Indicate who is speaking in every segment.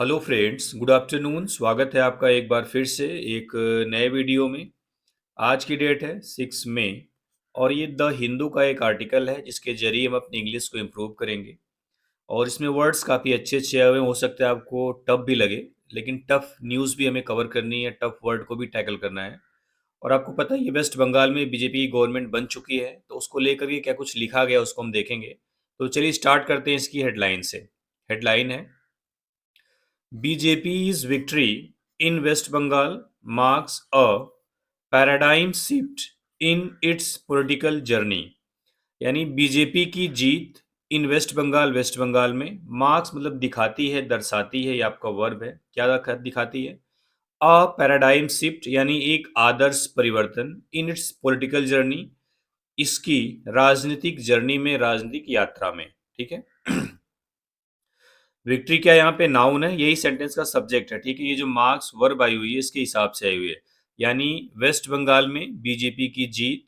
Speaker 1: Hello friends, good afternoon. स्वागत है आपका एक बार फिर से एक नए वीडियो में। आज की डेट है 6 मई और ये द हिंदू का एक आर्टिकल है जिसके जरिए हम अपनी इंग्लिश को इम्प्रूव करेंगे। और इसमें वर्ड्स काफ़ी अच्छे अच्छे आए हुए हैं। हो सकता है आपको टफ भी लगे, लेकिन टफ न्यूज़ भी हमें कवर करनी है, टफ वर्ड को भी टैकल करना है। और आपको पता है ये वेस्ट बंगाल में बीजेपी की गवर्नमेंट बन चुकी है, तो उसको लेकर के क्या कुछ लिखा गया उसको हम देखेंगे। तो चलिए स्टार्ट करते हैं इसकी हेडलाइन से। हेडलाइन है, BJP's victory in West Bengal marks a paradigm shift in its political journey। यानी बीजेपी की जीत इन वेस्ट बंगाल में मार्क्स मतलब दिखाती है, दर्शाती है, ये आपका वर्ब है। क्या दिखाती है? अ पैराडाइम शिफ्ट यानी एक आदर्श परिवर्तन इन इट्स पॉलिटिकल जर्नी, इसकी राजनीतिक जर्नी में, राजनीतिक यात्रा में। ठीक है। विक्ट्री क्या यहाँ पे नाउन है, यही सेंटेंस का सब्जेक्ट है। ठीक है, ये जो मार्क्स वर्ब आई हुई है इसके हिसाब से आई हुई है। यानी वेस्ट बंगाल में बीजेपी की जीत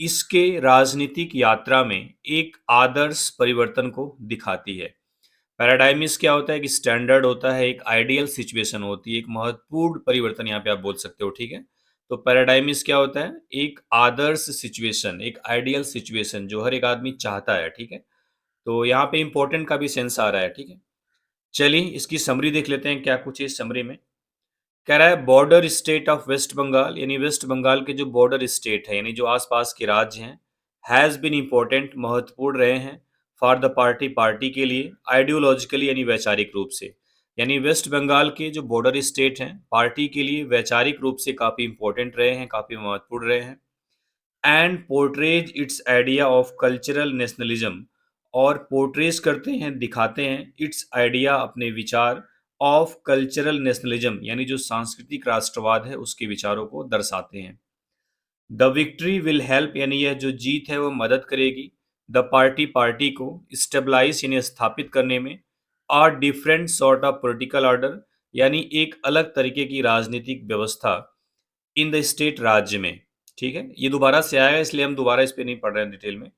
Speaker 1: इसके राजनीतिक यात्रा में एक आदर्श परिवर्तन को दिखाती है। पैराडाइमिस क्या होता है कि स्टैंडर्ड होता है, एक आइडियल सिचुएशन होती है, एक महत्वपूर्ण परिवर्तन यहाँ पे आप बोल सकते हो। ठीक है, तो पैराडाइमिस क्या होता है? एक आदर्श सिचुएशन, एक आइडियल सिचुएशन जो हर एक आदमी चाहता है। ठीक है, तो यहाँ पे इंपॉर्टेंट का भी सेंस आ रहा है। ठीक है, चलिए इसकी समरी देख लेते हैं क्या कुछ है इस समरी में। कह रहा है border state of West Bengal, यानी वेस्ट बंगाल के जो बॉर्डर स्टेट है, यानी जो आसपास के राज्य हैं, हैज बीन इंपॉर्टेंट, महत्वपूर्ण रहे हैं फॉर द पार्टी, पार्टी के लिए, आइडियोलॉजिकली यानी वैचारिक रूप से। यानी वेस्ट बंगाल के जो बॉर्डर स्टेट हैं पार्टी के लिए वैचारिक रूप से काफ़ी इंपॉर्टेंट रहे हैं, काफ़ी महत्वपूर्ण रहे हैं। And portrays it's idea of cultural nationalism, और पोर्ट्रेज करते हैं, दिखाते हैं, इट्स आइडिया अपने विचार, ऑफ कल्चरल नेशनलिज्म यानी जो सांस्कृतिक राष्ट्रवाद है उसके विचारों को दर्शाते हैं। द विक्ट्री विल हेल्प यानी यह जो जीत है वो मदद करेगी द पार्टी, पार्टी को स्टेबलाइज यानी स्थापित करने में, और different sort of political order यानी एक अलग तरीके की राजनीतिक व्यवस्था इन द स्टेट, राज्य में। ठीक है, ये दोबारा से आएगा इसलिए हम दोबारा इस पे नहीं पढ़ रहे हैं डिटेल में।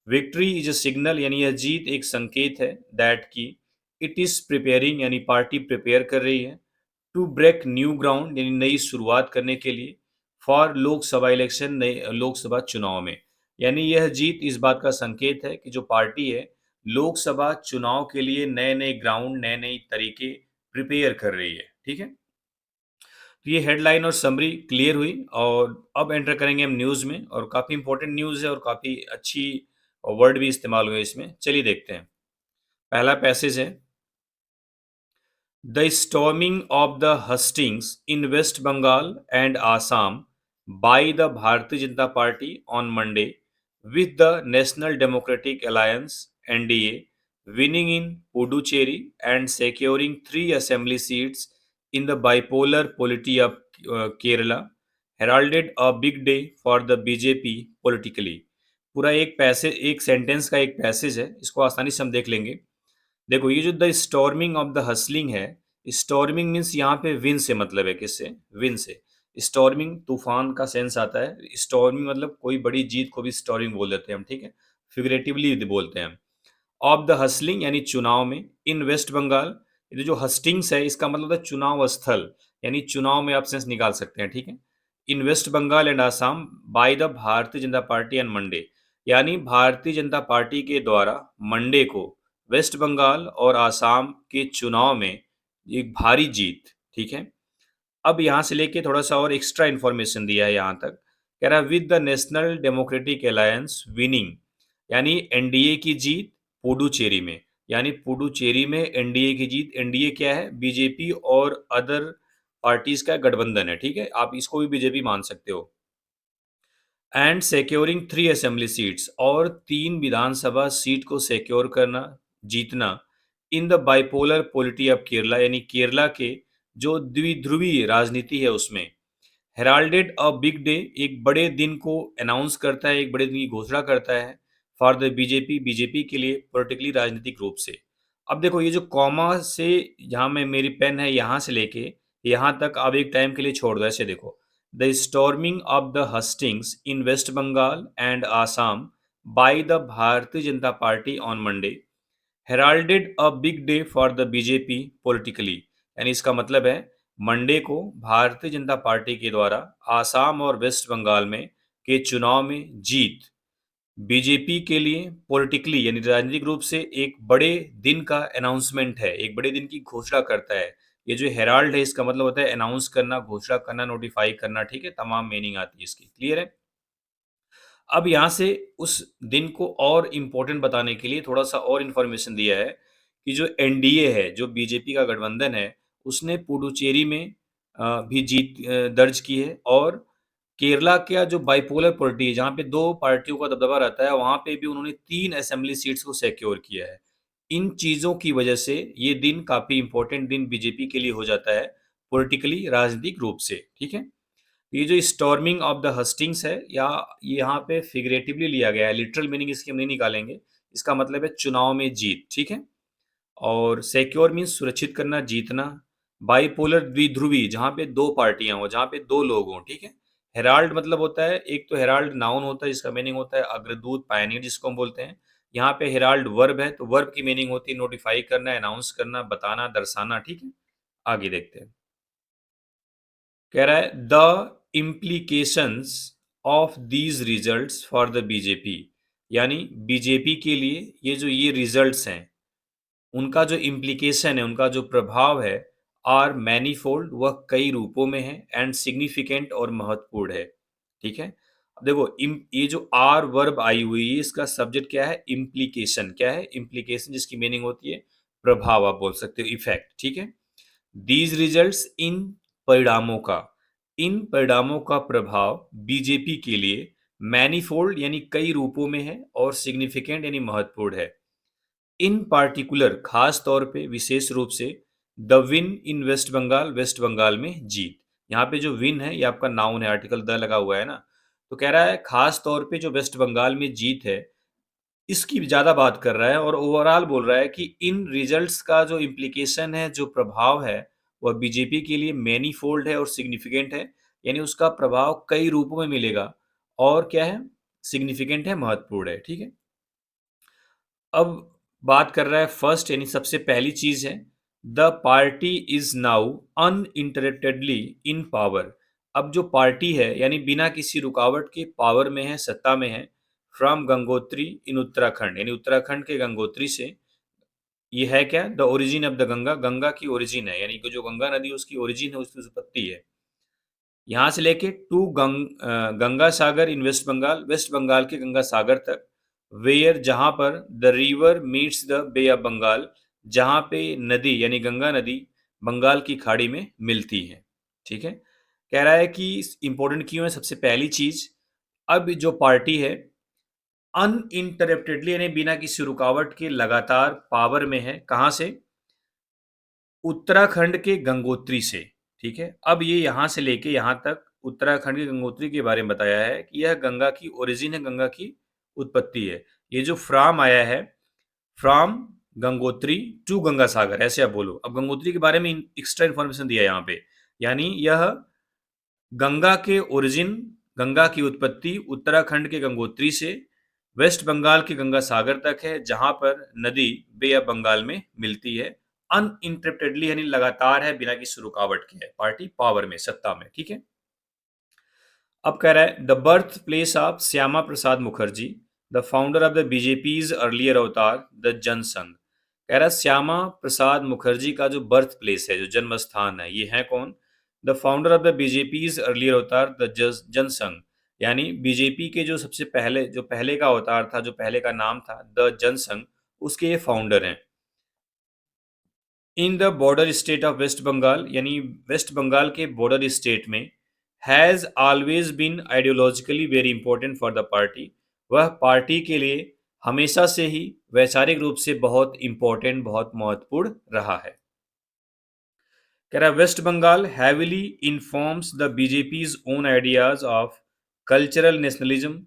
Speaker 1: विक्ट्री इज अ सिग्नल यानी यह जीत एक संकेत है, दैट की इट इज प्रिपेयरिंग यानी पार्टी प्रिपेयर कर रही है, टू ब्रेक न्यू ग्राउंड यानी नई शुरुआत करने के लिए, फॉर लोकसभा इलेक्शन नए लोकसभा चुनाव में। यानी यह जीत इस बात का संकेत है कि जो पार्टी है लोकसभा चुनाव के लिए नए नए ग्राउंड, नए नए तरीके प्रिपेयर कर रही है। ठीक है, तो ये हेडलाइन और समरी क्लियर हुई और अब एंटर करेंगे हम न्यूज़ में। और काफ़ी इंपॉर्टेंट न्यूज़ है और काफ़ी अच्छी वर्ड भी इस्तेमाल हुए इसमें। चलिए देखते हैं। पहला पैसेज है, the storming of the hustings in West Bengal and Assam by the Bharatiya Janata Party on Monday with the National Democratic Alliance (NDA) winning in Puducherry and securing 3 assembly seats in the bipolar polity of Kerala heralded a big day for the BJP politically। पूरा एक passage, एक sentence का एक passage है, इसको आसानी से हम देख लेंगे। देखो ये जो the storming of the hustling है, स्टॉर्मिंग मीन्स यहाँ पे विन से मतलब है, किससे? विन से। स्टॉर्मिंग तूफान का सेंस आता है, स्टॉर्मिंग मतलब कोई बड़ी जीत को भी स्टॉर्मिंग बोल देते हैं हम। ठीक है, फिगरेटिवली बोलते हैं हम। ऑफ द हसलिंग यानी चुनाव में, इन वेस्ट बंगाल, ये जो हस्टिंग्स है इसका मतलब है चुनाव स्थल, यानी चुनाव में आप सेंस निकाल सकते हैं। ठीक है, in West Bengal and Assam by the Bharatiya Janata party and Monday, यानी भारतीय जनता पार्टी के द्वारा मंडे को वेस्ट बंगाल और आसाम के चुनाव में एक भारी जीत। ठीक है, अब यहाँ से लेके थोड़ा सा और एक्स्ट्रा इन्फॉर्मेशन दिया है यहाँ तक। कह रहा है with the national democratic alliance winning, यानी एनडीए की जीत पुडुचेरी में, यानी पुडुचेरी में एनडीए की जीत। एनडीए क्या है? बीजेपी और अदर पार्टीज का गठबंधन है। ठीक है, आप इसको भी बीजेपी मान सकते हो। एंड सिक्योरिंग 3 असेंबली सीट्स, और 3 विधानसभा सीट को सिक्योर करना, जीतना, in the bipolar polity of Kerala, यानी केरला के जो द्विध्रुवीय राजनीति है उसमें। हेराल्डेड अ बिग डे, एक बड़े दिन को अनाउंस करता है, एक बड़े दिन की घोषणा करता है, फॉर द बीजेपी, बीजेपी के लिए, पोलिटिकली राजनीतिक रूप से। अब देखो ये जो कॉमा से, जहाँ में मेरी पेन है यहाँ से लेके यहाँ तक आप एक टाइम के लिए छोड़ दो, ऐसे देखो। The storming of the hustings in West Bengal and Assam by the Bharatiya Janata Party on Monday heralded a big day for the BJP politically, यानी इसका मतलब है मंडे को भारतीय जनता पार्टी के द्वारा आसाम और वेस्ट बंगाल में के चुनाव में जीत बीजेपी के लिए पॉलिटिकली यानी राजनीतिक रूप से एक बड़े दिन का अनाउंसमेंट है, एक बड़े दिन की घोषणा करता है। ये जो हेराल्ड है इसका मतलब होता है अनाउंस करना, घोषणा करना, नोटिफाई करना, ठीक है? तमाम मीनिंग आती है इसकी। क्लियर है? अब यहाँ से उस दिन को और इम्पोर्टेंट बताने के लिए थोड़ा-सा और इन्फॉर्मेशन दिया है कि जो एनडीए है, जो बीजेपी का गठबंधन है, उसने पुडुचेरी में भी जीत दर्ज की है और केरला का जो बाइपोलर पॉलिटी है, जहाँ पे 2 पार्टियों का दबदबा रहता है, वहाँ पे भी उन्होंने 3 असेंबली सीट्स को सिक्योर किया है। इन चीज़ों की वजह से ये दिन काफ़ी इम्पोर्टेंट दिन बीजेपी के लिए हो जाता है, पॉलिटिकली राजनीतिक रूप से, ठीक है? ये जो स्टॉर्मिंग ऑफ द हस्टिंग्स है या ये यहाँ पे फिगरेटिवली लिया गया है, लिटरल मीनिंग इसकी हम नहीं निकालेंगे। इसका मतलब है चुनाव में जीत, ठीक है? और सिक्योर मीन्स सुरक्षित करना, जीतना। बाइपोलर द्विध्रुवी जहाँ पे 2 पार्टियाँ हों, जहाँ पे 2 लोग हों, ठीक है? हेराल्ड मतलब होता है एक तो हेराल्ड नाउन होता है जिसका मीनिंग होता है अग्रदूत, पायनियर जिसको हम बोलते हैं। यहाँ पे हेराल्ड वर्ब है, तो वर्ब की मीनिंग होती है नोटिफाई करना, अनाउंस करना, बताना, दर्शाना, ठीक है? आगे देखते हैं। कह रहा है the implications of these results for the BJP यानी बीजेपी के लिए ये रिजल्ट्स हैं उनका जो इम्प्लीकेशन है उनका जो प्रभाव है आर मैनीफोल्ड वह कई रूपों में है एंड सिग्निफिकेंट और महत्वपूर्ण है ठीक है अब देखो ये जो आर वर्ब आई हुई है इसका सब्जेक्ट क्या है इम्प्लीकेशन क्या है इम्प्लीकेशन जिसकी मीनिंग होती है प्रभाव आप बोल सकते हो इफेक्ट ठीक है दीज रिजल्ट्स इन परिणामों का प्रभाव बीजेपी के लिए मैनीफोल्ड यानी कई रूपों में है और सिग्निफिकेंट यानी महत्वपूर्ण है इन पार्टिकुलर खास तौर पे विशेष रूप से the win in West Bengal में जीत यहाँ पे जो विन है ये आपका नाउन है आर्टिकल द लगा हुआ है ना तो कह रहा है खास तौर पे जो वेस्ट बंगाल में जीत है इसकी ज़्यादा बात कर रहा है और ओवरऑल बोल रहा है कि इन रिजल्ट्स का जो इम्प्लीकेशन है, जो प्रभाव है, वह बीजेपी के लिए मैनीफोल्ड है और सिग्निफिकेंट है। यानी उसका प्रभाव कई रूपों में मिलेगा और क्या है? सिग्निफिकेंट है, महत्वपूर्ण है, ठीक है? अब बात कर रहा है फर्स्ट यानी सबसे पहली चीज़ है, the party is now uninterruptedly in power. अब जो पार्टी है यानी बिना किसी रुकावट के पावर में है, सत्ता में है, फ्रॉम गंगोत्री इन उत्तराखंड यानी उत्तराखंड के गंगोत्री से ये है क्या the origin of the Ganga Ganga की ओरिजिन है यानी कि जो गंगा नदी है उसकी ओरिजिन है उसकी उत्पत्ति है यहाँ से लेके गंगा सागर इन वेस्ट बंगाल के गंगा सागर तक वेयर जहाँ पर the river meets the Bay of Bengal जहाँ पे नदी यानी गंगा नदी बंगाल की खाड़ी में मिलती है ठीक है कह रहा है कि इंपॉर्टेंट क्यों है सबसे पहली चीज अब जो पार्टी है अनइंटरप्टेडली यानी बिना किसी रुकावट के लगातार पावर में है कहाँ से उत्तराखंड के गंगोत्री से ठीक है अब ये यहाँ से लेके यहाँ तक उत्तराखंड के गंगोत्री के बारे में बताया है कि यह गंगा की ओरिजिन है गंगा की उत्पत्ति है ये जो फ्राम आया है फ्रॉम गंगोत्री टू गंगा सागर ऐसे आप बोलो अब गंगोत्री के बारे में एक्स्ट्रा इन्फॉर्मेशन दिया है यहाँ पे यानी यह गंगा के ओरिजिन गंगा की उत्पत्ति उत्तराखंड के गंगोत्री से वेस्ट बंगाल के गंगा सागर तक है जहां पर नदी बे ऑफ बंगाल में मिलती है अनइंटरप्टेडली यानी लगातार है बिना किसी रुकावट के है पार्टी पावर में सत्ता में ठीक है अब कह रहा है the birth place of Shyama Prasad Mukherjee the founder of the BJP's earlier avatar the Jana Sangh कह रहा है श्यामा प्रसाद मुखर्जी का जो बर्थ प्लेस है जो जन्म स्थान है ये है कौन the founder of the BJP's earlier avatar the Jana Sangh यानी बीजेपी के जो पहले का अवतार था जो पहले का नाम था द जनसंघ उसके ये फाउंडर हैं in the border state of West Bengal यानी वेस्ट बंगाल के बॉर्डर स्टेट में has always been ideologically very important for the party वह पार्टी के लिए हमेशा से ही वैचारिक रूप से बहुत इंपॉर्टेंट बहुत महत्वपूर्ण रहा है कह रहा है West Bengal heavily informs the BJP's own ideas of cultural nationalism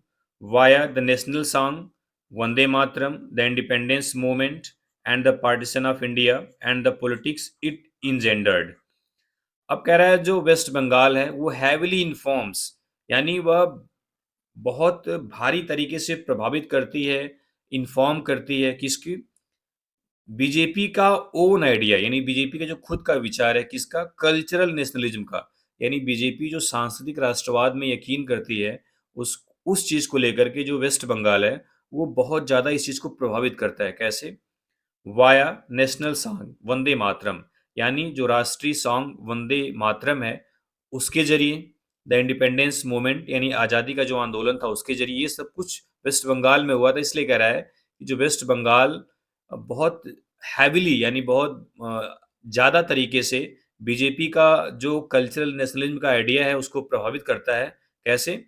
Speaker 1: via the national song Vande Mataram the independence movement and the partition of India and the politics it engendered अब कह रहा है जो वेस्ट बंगाल है वो हैविली इन्फॉर्म्स यानी वह बहुत भारी तरीके से प्रभावित करती है इन्फॉर्म करती है किसकी बीजेपी का ओन आइडिया, यानी बीजेपी का जो खुद का विचार है किसका, कल्चरल नेशनलिज्म का, यानी बीजेपी जो सांस्कृतिक राष्ट्रवाद में यकीन करती है, उस चीज को लेकर के जो वेस्ट बंगाल है वो बहुत ज्यादा इस चीज को प्रभावित करता है। कैसे? वाया नेशनल सॉन्ग वंदे मातरम, यानी जो राष्ट्रीय सॉन्ग वंदे मातरम है उसके जरिए, द इंडिपेंडेंस मूवमेंट यानी आज़ादी का जो आंदोलन था उसके जरिए, ये सब कुछ वेस्ट बंगाल में हुआ था। इसलिए कह रहा है कि जो वेस्ट बंगाल बहुत हैविली यानी बहुत ज़्यादा तरीके से बीजेपी का जो कल्चरल नेशनलिज्म का आइडिया है उसको प्रभावित करता है। कैसे?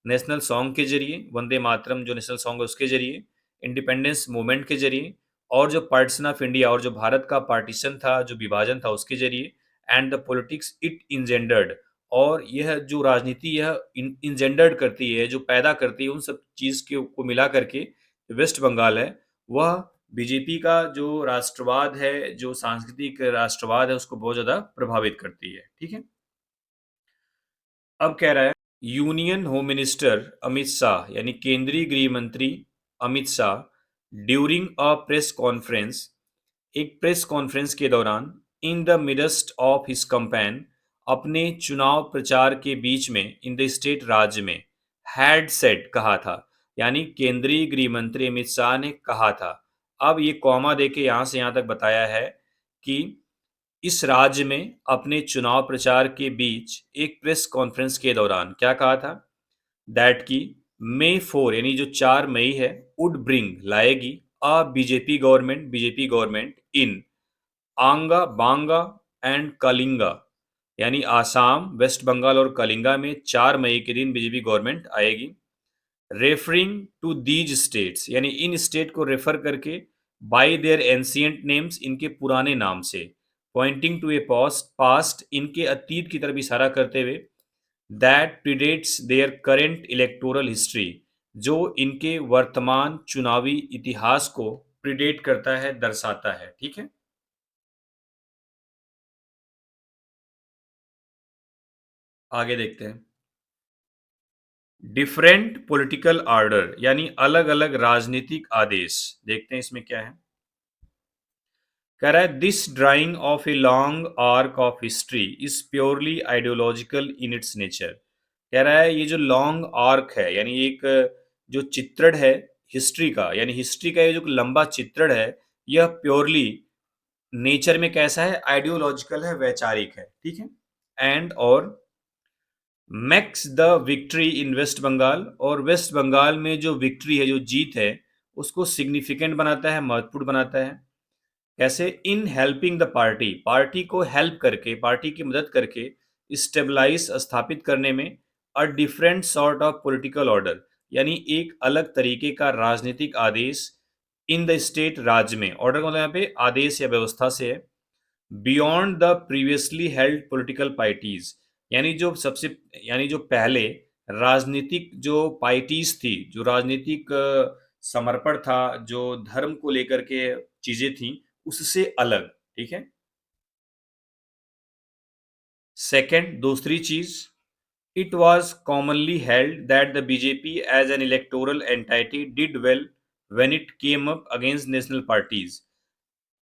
Speaker 1: नेशनल सॉन्ग के जरिए, वंदे मातरम जो नेशनल सॉन्ग है उसके जरिए, इंडिपेंडेंस मूवमेंट के जरिए, और जो पार्टीशन ऑफ इंडिया और जो भारत का पार्टीशन था, जो विभाजन था उसके जरिए, एंड द पॉलिटिक्स इट इंजेंडर्ड, और यह जो राजनीति यह इंजेंडर्ड करती है, जो पैदा करती है, उन सब चीज के को मिला करके वेस्ट बंगाल है वह बीजेपी का जो राष्ट्रवाद है, जो सांस्कृतिक राष्ट्रवाद है, उसको बहुत ज्यादा प्रभावित करती है। ठीक है, अब कह रहा है union home minister Amit Shah यानी केंद्रीय गृह मंत्री Amit Shah during a press conference, एक प्रेस कॉन्फ्रेंस के दौरान, in the midst of his campaign, अपने चुनाव प्रचार के बीच में, इन द स्टेट राज्य में, हैड सेड कहा था, यानी केंद्रीय गृह मंत्री अमित शाह ने कहा था। अब ये कॉमा देके यहां से यहां तक बताया है कि इस राज्य में अपने चुनाव प्रचार के बीच एक प्रेस कॉन्फ्रेंस के दौरान क्या कहा था, दैट की May 4 यानी जो 4 मई है, वुड ब्रिंग लाएगी अ बीजेपी गवर्नमेंट इन आंगा बांगा एंड कलिंगा, यानी आसाम, वेस्ट बंगाल और कलिंगा में 4 मई के दिन बीजेपी गवर्नमेंट आएगी। रेफरिंग टू दीज स्टेट्स, यानी इन स्टेट को रेफर करके, बाय देयर एंशियंट नेम्स, इनके पुराने नाम से, पॉइंटिंग टू ए पास्ट, इनके अतीत की तरफ इशारा करते हुए, that predates their current electoral history, जो इनके वर्तमान चुनावी इतिहास को प्रीडेट करता है, दर्शाता है। ठीक है, आगे देखते हैं। डिफरेंट पॉलिटिकल ऑर्डर यानी अलग अलग राजनीतिक आदेश, देखते हैं इसमें क्या है। कह रहा है this drying of a long arc of history is purely ideological in its nature. कह रहा है ये जो लॉन्ग आर्क है, यानी एक जो चित्रण है हिस्ट्री का, यानी हिस्ट्री का ये जो लंबा चित्रण है, यह प्योरली नेचर में कैसा है, आइडियोलॉजिकल है, वैचारिक है। ठीक है, एंड और marks the victory in West Bengal, और वेस्ट बंगाल में जो विक्ट्री है, जो जीत है, उसको सिग्निफिकेंट बनाता है, महत्वपूर्ण बनाता है। कैसे? In helping the party, party को हेल्प करके, पार्टी की मदद करके, स्टेबलाइज स्थापित करने में, a different sort of political order, यानी एक अलग तरीके का राजनीतिक आदेश, इन द स्टेट, राज्य में, ऑर्डर का मतलब यहाँ पे आदेश या व्यवस्था से है, beyond the previously held political parties, यानी जो सबसे, यानी जो पहले राजनीतिक जो पार्टीज थी, जो राजनीतिक समर्पण था, जो धर्म को लेकर के चीजें थी, उससे अलग। ठीक है, सेकंड, दूसरी चीज, it was commonly held that the BJP as an electoral entity did well when it came up against national parties।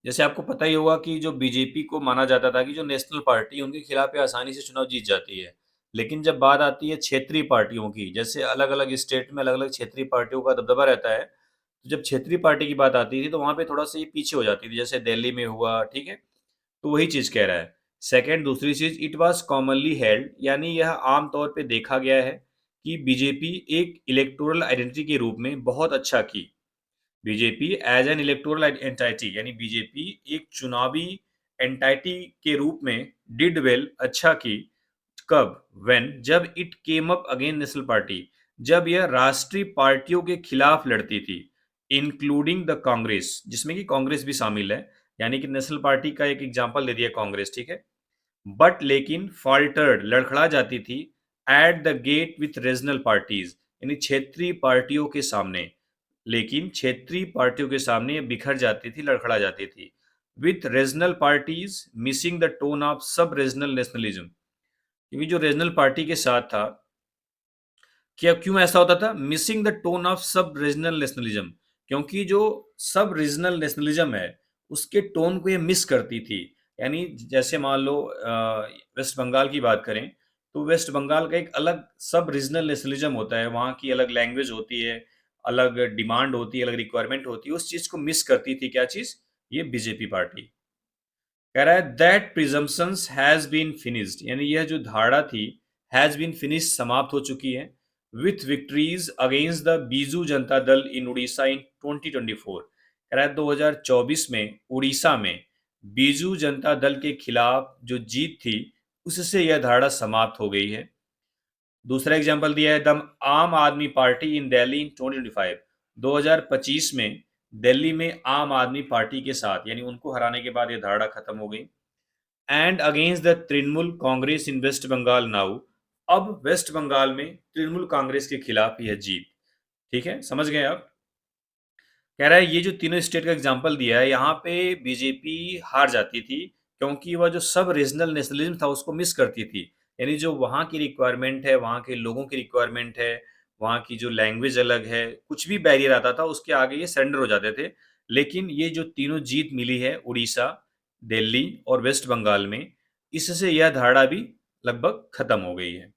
Speaker 1: जैसे आपको पता ही होगा कि जो बीजेपी को माना जाता था कि जो नेशनल पार्टी है उनके खिलाफ ये आसानी से चुनाव जीत जाती है, लेकिन जब बात आती है क्षेत्रीय पार्टियों की, जैसे अलग अलग स्टेट में अलग अलग क्षेत्रीय पार्टियों का दबदबा रहता है, तो जब क्षेत्रीय पार्टी की बात आती थी तो वहां पे थोड़ा सा ये पीछे हो जाती थी, जैसे दिल्ली में हुआ। ठीक है, तो वही चीज कह रहा है। सेकंड, दूसरी चीज, इट वाज कॉमनली हेल्ड, यानी यह आम तौर पे देखा गया है कि बीजेपी एक इलेक्टोरल आइडेंटिटी के रूप में बहुत अच्छा की, BJP as an electoral entity, यानी बीजेपी एक चुनावी एंटाइटी के रूप में डिड वेल, अच्छा की। कब? व्हेन, जब it came up again national party, जब यह राष्ट्रीय पार्टियों के खिलाफ लड़ती थी, इंक्लूडिंग द कांग्रेस, जिसमें कि कांग्रेस भी शामिल है, यानी कि नेशनल पार्टी का एक एग्जांपल दे दिया कांग्रेस। ठीक है, बट लेकिन फाल्टर्ड, लड़खड़ा जाती थी, at the gate with regional parties, यानी क्षेत्रीय पार्टियों के सामने, लेकिन क्षेत्रीय पार्टियों के सामने ये बिखर जाती थी, लड़खड़ा जाती थी, with regional parties missing the tone of सब रीजनल नेशनलिज्म, क्योंकि जो रीजनल पार्टी के साथ था, क्या क्यों ऐसा होता था, मिसिंग द टोन ऑफ सब रीजनल नेशनलिज्म, क्योंकि जो सब रीजनल नेशनलिज्म है उसके टोन को ये मिस करती थी। यानी जैसे मान लो वेस्ट बंगाल की बात करें, तो वेस्ट बंगाल का एक अलग सब रीजनल नेशनलिज्म होता है, वहाँ की अलग लैंग्वेज होती है, अलग डिमांड होती है, अलग रिक्वायरमेंट होती है, उस चीज़ को मिस करती थी क्या चीज़? ये बीजेपी पार्टी। कह रहा है that presumptions has been finished, यानी यह जो धारणा थी हैज बीन फिनिश्ड, समाप्त हो चुकी है, with victories against the Biju Janata Dal इन उड़ीसा इन 2024। कह रहा है 2024 में उड़ीसा में बीजू जनता दल के खिलाफ जो जीत थी उससे यह धारणा समाप्त हो गई है। दूसरा एग्जांपल दिया है द आम आदमी पार्टी इन दिल्ली इन 2025। 2025 में दिल्ली में आम आदमी पार्टी के साथ, यानी उनको हराने के बाद ये धारणा खत्म हो गई। And against the Trinamool Congress in West Bengal now, अब वेस्ट बंगाल में तृणमूल कांग्रेस के खिलाफ यह जीत। ठीक है, समझ गए आप? कह रहा है ये जो तीनों स्टेट का एग्जांपल दिया है, यहाँ पे बीजेपी हार जाती थी क्योंकि वह जो सब रीजनल नेशनलिज्म था उसको मिस करती थी। यानी जो वहाँ की रिक्वायरमेंट है, वहाँ के लोगों की रिक्वायरमेंट है, वहाँ की जो लैंग्वेज अलग है, कुछ भी बैरियर आता था उसके आगे ये सरेंडर हो जाते थे। लेकिन ये जो तीनों जीत मिली है उड़ीसा, दिल्ली और वेस्ट बंगाल में, इससे यह धारणा भी लगभग खत्म हो गई है।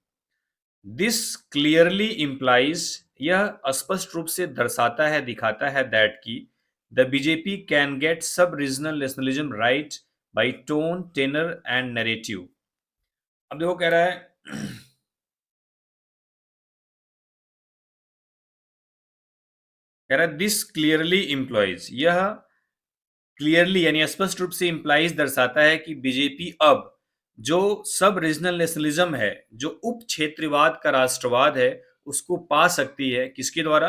Speaker 1: दिस क्लियरली इम्प्लाइज, यह स्पष्ट रूप से दर्शाता है, दिखाता है दैट की the BJP can get sub regional nationalism right by tone, tenor and narrative. अब देखो कह रहा है दिस क्लियरली इम्प्लॉइज, यह क्लियरली यानी स्पष्ट रूप से इम्प्लाइज दर्शाता है कि बीजेपी अब जो सब रीजनल नेशनलिज्म है, जो उप क्षेत्रवाद का राष्ट्रवाद है, उसको पा सकती है किसके द्वारा?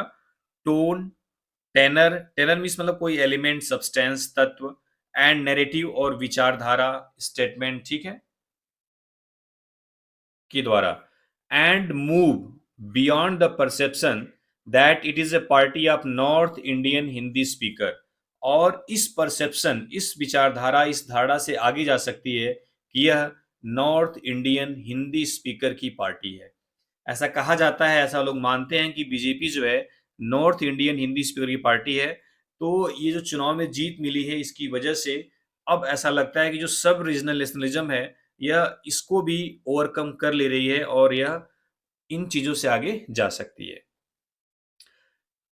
Speaker 1: टोन, टेनर, टेनर मीन्स मतलब कोई एलिमेंट, सब्सटेंस, तत्व, एंड नैरेटिव और विचारधारा, स्टेटमेंट, ठीक है, के द्वारा। And move beyond the perception that it is a party of north Indian Hindi speaker, और इस परसेप्शन, इस विचारधारा, इस धारणा से आगे जा सकती है कि यह नॉर्थ इंडियन हिंदी स्पीकर की पार्टी है। ऐसा कहा जाता है, ऐसा लोग मानते हैं कि बीजेपी जो है नॉर्थ इंडियन हिंदी स्पीकर की पार्टी है। तो ये जो चुनाव में जीत मिली है इसकी वजह से अब ऐसा लगता है कि जो सब रीजनल नेशनलिज्म है यह इसको भी ओवरकम कर ले रही है और यह इन चीजों से आगे जा सकती है।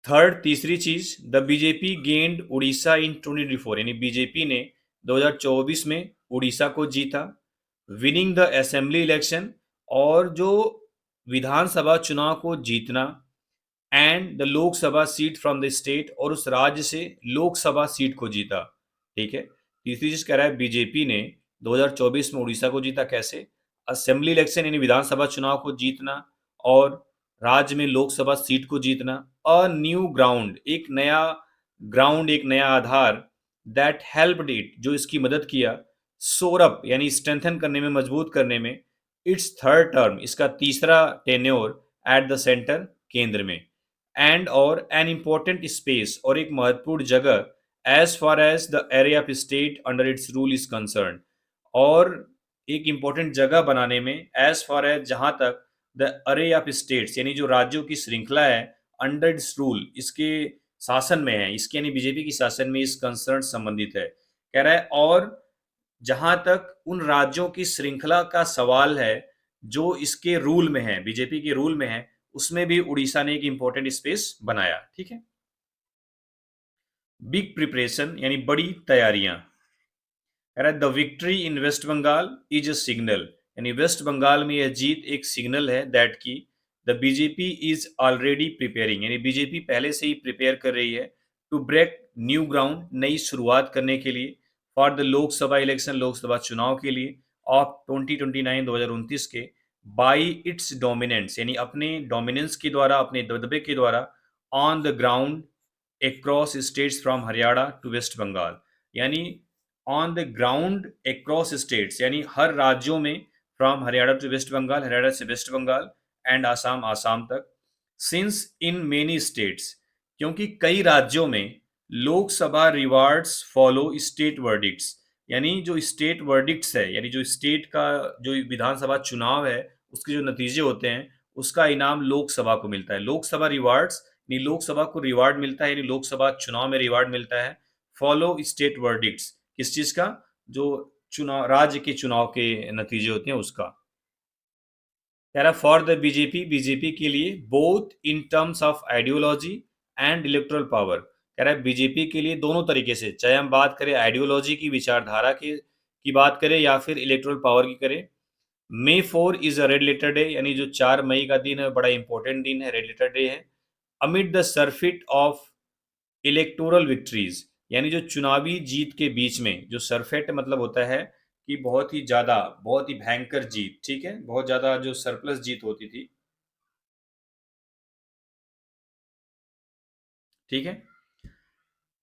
Speaker 1: थर्ड, तीसरी चीज, द बीजेपी गेंड उड़ीसा इन 2024, यानी बीजेपी ने 2024 में उड़ीसा को जीता, विनिंग द असेंबली इलेक्शन, और जो विधानसभा चुनाव को जीतना, and the Lok Sabha seat from the state, और उस राज्य से लोकसभा सीट को जीता। ठीक है, तीसरी चीज कह रहा है बीजेपी ने 2024 में उड़ीसा को जीता, कैसे? असेंबली इलेक्शन यानी विधानसभा चुनाव को जीतना, और राज्य में लोकसभा सीट को जीतना। अ न्यू ग्राउंड, एक नया ग्राउंड, एक नया आधार, दैट हेल्प्ड इट, जो इसकी मदद किया, सोरअप यानी स्ट्रेंथन करने में, मजबूत करने में, इट्स थर्ड टर्म, इसका तीसरा टेन्योर, एट द सेंटर, केंद्र में, एंड और एन इम्पोर्टेंट स्पेस, और एक महत्वपूर्ण जगह, as far as the area of state under its rule is concern, और एक इम्पोर्टेंट जगह बनाने में, एज फार एज जहां तक द अरे ऑफ स्टेट्स यानी जो राज्यों की श्रृंखला है, अंडर इट्स रूल इसके शासन में है, इसके यानी बीजेपी की शासन में इस कंसर्न संबंधित है। कह रहा है और जहां तक उन राज्यों की श्रृंखला का सवाल है जो इसके रूल में है, बीजेपी के रूल में है, उसमें भी उड़ीसा ने एक इंपॉर्टेंट स्पेस बनाया। ठीक है, बिग प्रिपरेशन यानी बड़ी तैयारियां। The victory in West Bengal is a signal, यानी वेस्ट बंगाल में यह जीत एक सिग्नल है दैट की the BJP is already preparing, यानी बीजेपी पहले से ही प्रिपेयर कर रही है टू ब्रेक न्यू ग्राउंड, नई शुरुआत करने के लिए, for the Lok Sabha election, Lok Sabha चुनाव के लिए, ऑफ 2029, 2029 के, बाई इट्स डोमिनेंस यानी अपने डोमिनेंस के द्वारा, अपने दबदबे के द्वारा, on the ground across states from Haryana to West Bengal, यानी on the ground across states यानी हर राज्यों में, from Haryana to West Bengal, Haryana से वेस्ट बंगाल, एंड आसाम, आसाम तक, सिंस इन मेनी स्टेट्स, क्योंकि कई राज्यों में Lok Sabha rewards follow state verdicts, यानी जो स्टेट वर्डिक्ट्स है, यानी जो स्टेट का जो विधानसभा चुनाव है उसके जो नतीजे होते हैं उसका इनाम लोकसभा को मिलता है। लोकसभा रिवार्ड्स यानी लोकसभा को रिवार्ड मिलता है, यानी लोकसभा चुनाव में रिवार्ड मिलता है, फॉलो स्टेट वर्डिक्ट्स, किस चीज का? जो चुनाव, राज्य के चुनाव के नतीजे होते हैं उसका। कह रहा फॉर द बीजेपी, बीजेपी के लिए both in terms of ideology and electoral power, कह रहा है बीजेपी के लिए दोनों तरीके से, चाहे हम बात करें आइडियोलॉजी की, विचारधारा की बात करें या फिर इलेक्टोरल पावर की करें। May 4 is a red letter day, यानी जो 4 मई का दिन है बड़ा इंपॉर्टेंट दिन है, रेड लेटर डे है। Amid the surfeit of electoral victories, यानी जो चुनावी जीत के बीच में, जो सरफेट मतलब होता है कि बहुत ही ज्यादा, बहुत ही भयंकर जीत, ठीक है, बहुत ज्यादा जो सरप्लस जीत होती थी, ठीक है।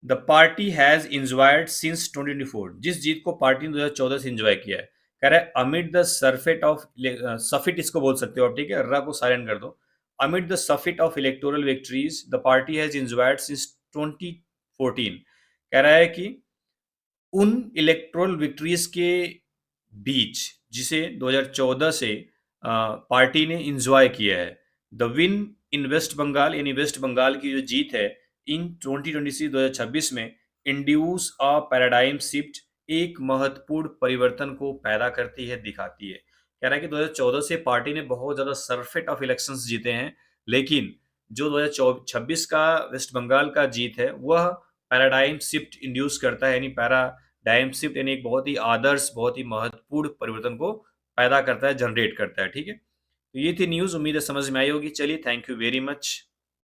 Speaker 1: The party has enjoyed since 2024, जिस जीत को पार्टी ने 2014 से इंजॉय किया है। कह रहा है अमिड द सरफेट ऑफ, सफिट इसको बोल सकते हो आप, ठीक है, अर्रा को साइलेंट कर दो। Amid the surfeit of electoral victories the party has enjoyed since 2014, कह रहा है कि उन इलेक्टोरल विक्ट्रीज के बीच जिसे 2014 से पार्टी ने इंजॉय किया है। The win in West Bengal, यानी वेस्ट बंगाल की जो जीत है इन 2026 2026 में, इंड्यूस अ पैराडाइम शिफ्ट, एक महत्वपूर्ण परिवर्तन को पैदा करती है, दिखाती है। कह रहा है कि 2014 से पार्टी ने बहुत ज्यादा सरफेट ऑफ इलेक्शंस जीते हैं, लेकिन जो 2026 का वेस्ट बंगाल का जीत है वह पैराडाइम शिफ्ट इंड्यूस करता है, यानी पैराडाइम शिफ्ट यानी एक बहुत ही आदर्श, बहुत ही महत्वपूर्ण परिवर्तन को पैदा करता है, जनरेट करता है, ठीक है। तो ये थी न्यूज़, उम्मीद है समझ में आई होगी। चलिए, थैंक यू वेरी मच।